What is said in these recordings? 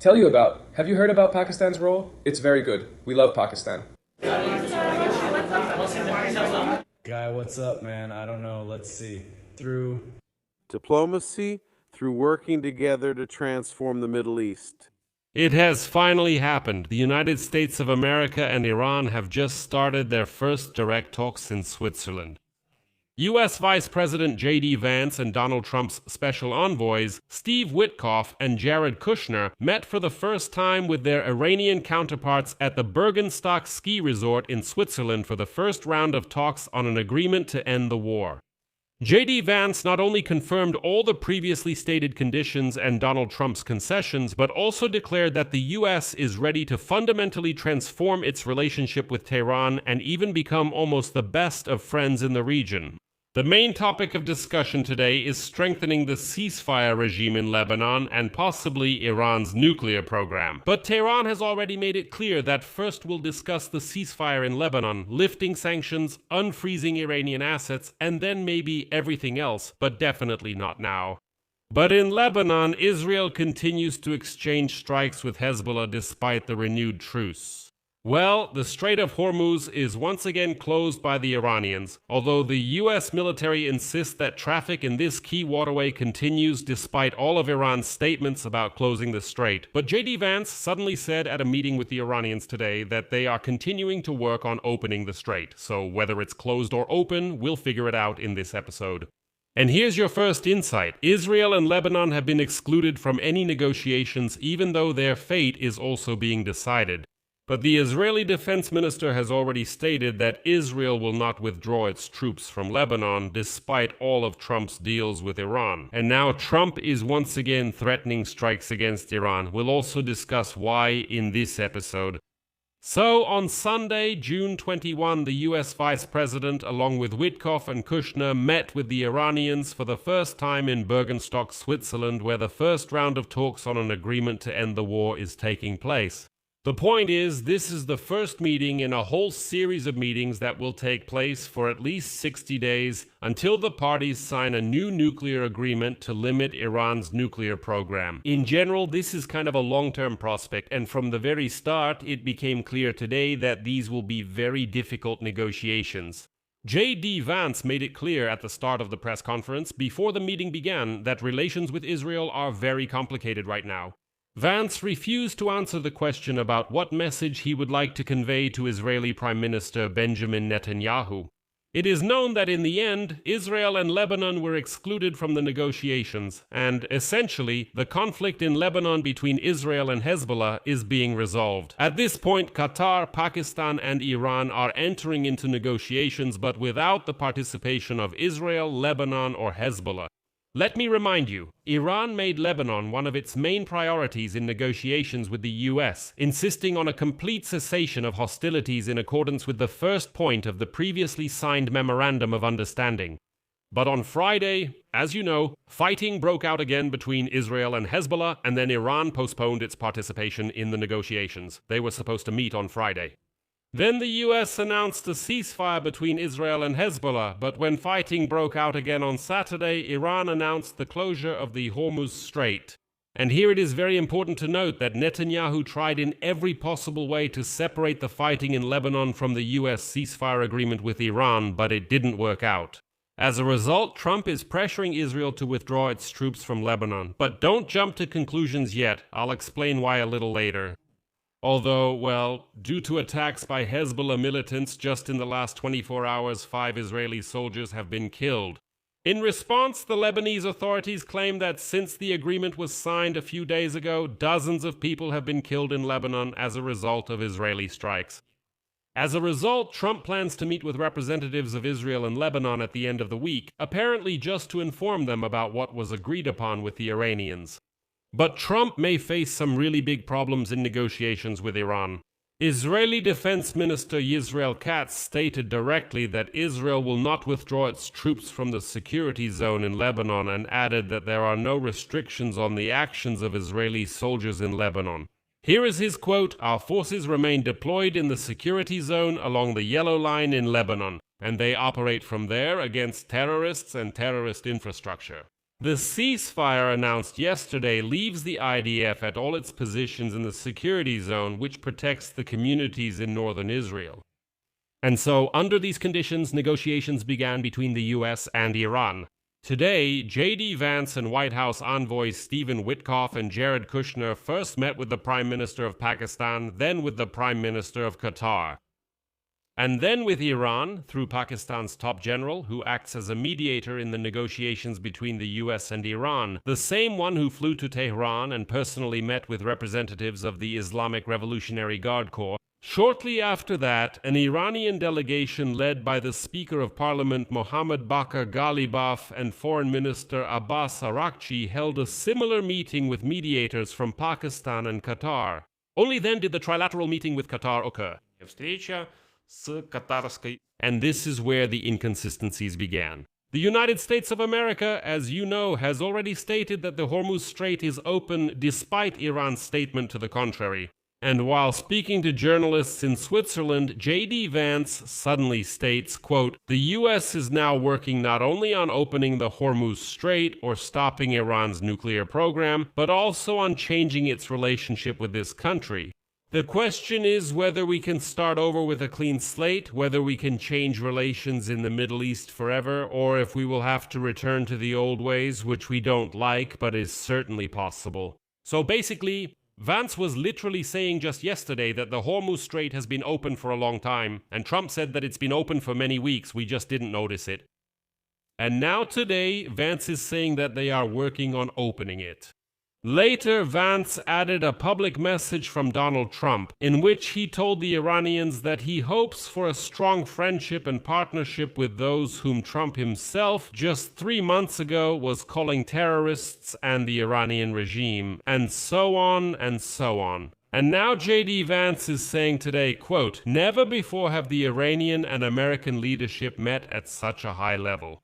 Tell you about. Have you heard about Pakistan's role? It's very good. We love Pakistan. Guy, what's up, man? I don't know. Let's see. Through diplomacy, through working together to transform the Middle East. It has finally happened. The United States of America and Iran have just started their first direct talks in Switzerland. U.S. Vice President J.D. Vance and Donald Trump's special envoys, Steve Witkoff and Jared Kushner, met for the first time with their Iranian counterparts at the Bergenstock ski resort in Switzerland for the first round of talks on an agreement to end the war. J.D. Vance not only confirmed all the previously stated conditions and Donald Trump's concessions, but also declared that the U.S. is ready to fundamentally transform its relationship with Tehran and even become almost the best of friends in the region. The main topic of discussion today is strengthening the ceasefire regime in Lebanon and possibly Iran's nuclear program. But Tehran has already made it clear that first we'll discuss the ceasefire in Lebanon, lifting sanctions, unfreezing Iranian assets, and then maybe everything else, but definitely not now. But in Lebanon, Israel continues to exchange strikes with Hezbollah despite the renewed truce. Well, the Strait of Hormuz is once again closed by the Iranians, although the U.S. military insists that traffic in this key waterway continues despite all of Iran's statements about closing the strait. But J.D. Vance suddenly said at a meeting with the Iranians today that they are continuing to work on opening the strait, so whether it's closed or open, we'll figure it out in this episode. And here's your first insight. Israel and Lebanon have been excluded from any negotiations, even though their fate is also being decided. But the Israeli defense minister has already stated that Israel will not withdraw its troops from Lebanon despite all of Trump's deals with Iran. And now Trump is once again threatening strikes against Iran. We'll also discuss why in this episode. So, on Sunday, June 21, the U.S. Vice President, along with Witkoff and Kushner, met with the Iranians for the first time in Bergenstock, Switzerland, where the first round of talks on an agreement to end the war is taking place. The point is, this is the first meeting in a whole series of meetings that will take place for at least 60 days until the parties sign a new nuclear agreement to limit Iran's nuclear program. In general, this is kind of a long-term prospect, and from the very start, it became clear today that these will be very difficult negotiations. J.D. Vance made it clear at the start of the press conference before the meeting began that relations with Israel are very complicated right now. Vance refused to answer the question about what message he would like to convey to Israeli Prime Minister Benjamin Netanyahu. It is known that in the end, Israel and Lebanon were excluded from the negotiations, and essentially, the conflict in Lebanon between Israel and Hezbollah is being resolved. At this point, Qatar, Pakistan, and Iran are entering into negotiations, but without the participation of Israel, Lebanon, or Hezbollah. Let me remind you, Iran made Lebanon one of its main priorities in negotiations with the U.S., insisting on a complete cessation of hostilities in accordance with the first point of the previously signed Memorandum of Understanding. But on Friday, as you know, fighting broke out again between Israel and Hezbollah, and then Iran postponed its participation in the negotiations. They were supposed to meet on Friday. Then the U.S. announced a ceasefire between Israel and Hezbollah, but when fighting broke out again on Saturday, Iran announced the closure of the Hormuz Strait. And here it is very important to note that Netanyahu tried in every possible way to separate the fighting in Lebanon from the U.S. ceasefire agreement with Iran, but it didn't work out. As a result, Trump is pressuring Israel to withdraw its troops from Lebanon. But don't jump to conclusions yet. I'll explain why a little later. Although, well, due to attacks by Hezbollah militants just in the last 24 hours, 5 Israeli soldiers have been killed. In response, the Lebanese authorities claim that since the agreement was signed a few days ago, dozens of people have been killed in Lebanon as a result of Israeli strikes. As a result, Trump plans to meet with representatives of Israel and Lebanon at the end of the week, apparently just to inform them about what was agreed upon with the Iranians. But Trump may face some really big problems in negotiations with Iran. Israeli Defense Minister Yisrael Katz stated directly that Israel will not withdraw its troops from the security zone in Lebanon and added that there are no restrictions on the actions of Israeli soldiers in Lebanon. Here is his quote: "Our forces remain deployed in the security zone along the Yellow Line in Lebanon, and they operate from there against terrorists and terrorist infrastructure." The ceasefire announced yesterday leaves the IDF at all its positions in the security zone, which protects the communities in northern Israel. And so, under these conditions, negotiations began between the US and Iran. Today, J.D. Vance and White House envoys Stephen Witkoff and Jared Kushner first met with the Prime Minister of Pakistan, then with the Prime Minister of Qatar, and then with Iran through Pakistan's top general, who acts as a mediator in the negotiations between the US and Iran, the same one who flew to Tehran and personally met with representatives of the Islamic Revolutionary Guard Corps. Shortly after that, an Iranian delegation led by the Speaker of Parliament Mohammad Bakr Ghalibaf and Foreign Minister Abbas Araghchi held a similar meeting with mediators from Pakistan and Qatar. Only then did the trilateral meeting with Qatar occur. And this is where the inconsistencies began. The United States of America, as you know, has already stated that the Hormuz Strait is open despite Iran's statement to the contrary. And while speaking to journalists in Switzerland, J.D. Vance suddenly states, quote, "The U.S. is now working not only on opening the Hormuz Strait or stopping Iran's nuclear program, but also on changing its relationship with this country. The question is whether we can start over with a clean slate, whether we can change relations in the Middle East forever, or if we will have to return to the old ways, which we don't like, but is certainly possible." So basically, Vance was literally saying just yesterday that the Hormuz Strait has been open for a long time, and Trump said that it's been open for many weeks, we just didn't notice it. And now today, Vance is saying that they are working on opening it. Later, Vance added a public message from Donald Trump, in which he told the Iranians that he hopes for a strong friendship and partnership with those whom Trump himself, just 3 months ago, was calling terrorists and the Iranian regime, and so on and so on. And now J.D. Vance is saying today, quote, "Never before have the Iranian and American leadership met at such a high level.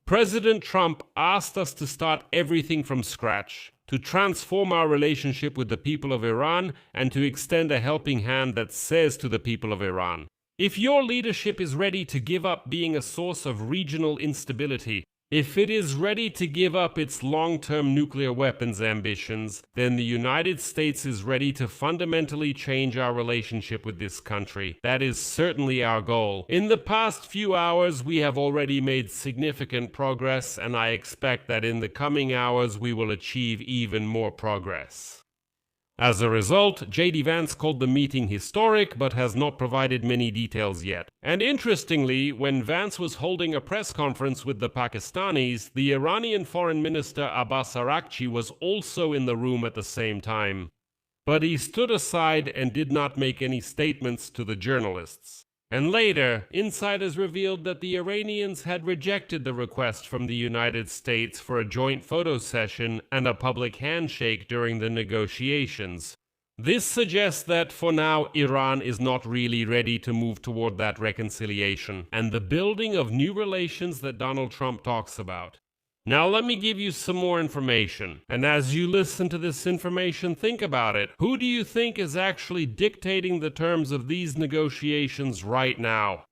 President Trump asked us to start everything from scratch, to transform our relationship with the people of Iran and to extend a helping hand that says to the people of Iran, if your leadership is ready to give up being a source of regional instability, if it is ready to give up its long-term nuclear weapons ambitions, then the United States is ready to fundamentally change our relationship with this country. That is certainly our goal. In the past few hours, we have already made significant progress, and I expect that in the coming hours, we will achieve even more progress." As a result, J.D. Vance called the meeting historic, but has not provided many details yet. And interestingly, when Vance was holding a press conference with the Pakistanis, the Iranian Foreign Minister Abbas Araghchi was also in the room at the same time. But he stood aside and did not make any statements to the journalists. And later, insiders revealed that the Iranians had rejected the request from the United States for a joint photo session and a public handshake during the negotiations. This suggests that, for now, Iran is not really ready to move toward that reconciliation and the building of new relations that Donald Trump talks about. Now let me give you some more information, and as you listen to this information, think about it. Who do you think is actually dictating the terms of these negotiations right now?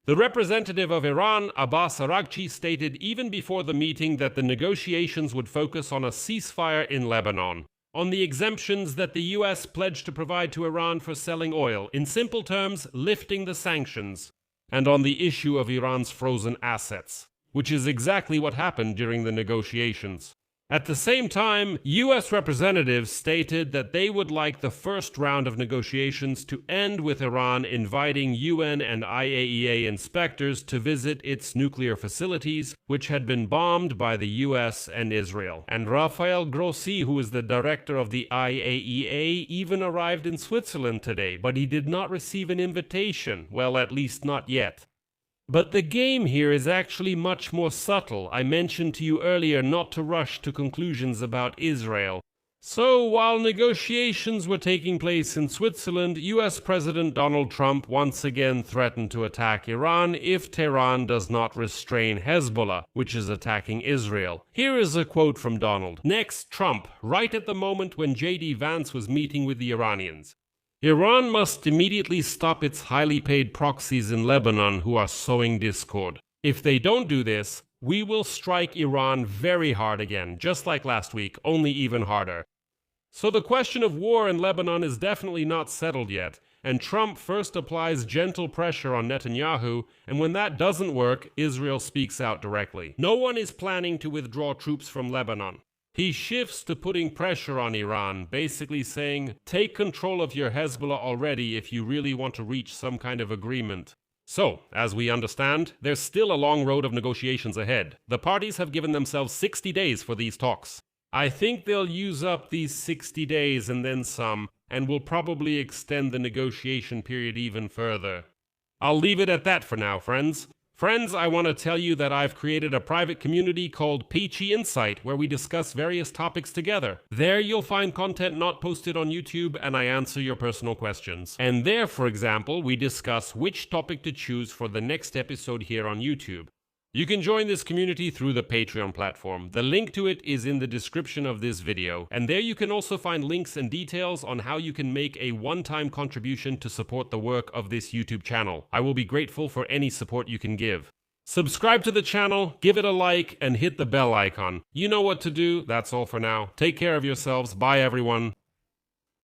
The representative of Iran, Abbas Araghchi, stated even before the meeting that the negotiations would focus on a ceasefire in Lebanon, on the exemptions that the US pledged to provide to Iran for selling oil, in simple terms, lifting the sanctions, and on the issue of Iran's frozen assets, which is exactly what happened during the negotiations. At the same time, U.S. representatives stated that they would like the first round of negotiations to end with Iran inviting UN and IAEA inspectors to visit its nuclear facilities, which had been bombed by the U.S. and Israel. And Rafael Grossi, who is the director of the IAEA, even arrived in Switzerland today, but he did not receive an invitation, well, at least not yet. But the game here is actually much more subtle. I mentioned to you earlier not to rush to conclusions about Israel. So, while negotiations were taking place in Switzerland, US President Donald Trump once again threatened to attack Iran if Tehran does not restrain Hezbollah, which is attacking Israel. Here is a quote from Donald. Next, Trump, right at the moment when J.D. Vance was meeting with the Iranians. Iran must immediately stop its highly paid proxies in Lebanon who are sowing discord. If they don't do this, we will strike Iran very hard again, just like last week, only even harder. So the question of war in Lebanon is definitely not settled yet, and Trump first applies gentle pressure on Netanyahu, and when that doesn't work, Israel speaks out directly. No one is planning to withdraw troops from Lebanon. He shifts to putting pressure on Iran, basically saying, take control of your Hezbollah already if you really want to reach some kind of agreement. So, as we understand, there's still a long road of negotiations ahead. The parties have given themselves 60 days for these talks. I think they'll use up these 60 days and then some, and will probably extend the negotiation period even further. I'll leave it at that for now, friends. Friends, I want to tell you that I've created a private community called Peachy Insight where we discuss various topics together. There you'll find content not posted on YouTube and I answer your personal questions. And there, for example, we discuss which topic to choose for the next episode here on YouTube. You can join this community through the Patreon platform. The link to it is in the description of this video. And there you can also find links and details on how you can make a one-time contribution to support the work of this YouTube channel. I will be grateful for any support you can give. Subscribe to the channel, give it a like, and hit the bell icon. You know what to do. That's all for now. Take care of yourselves. Bye, everyone.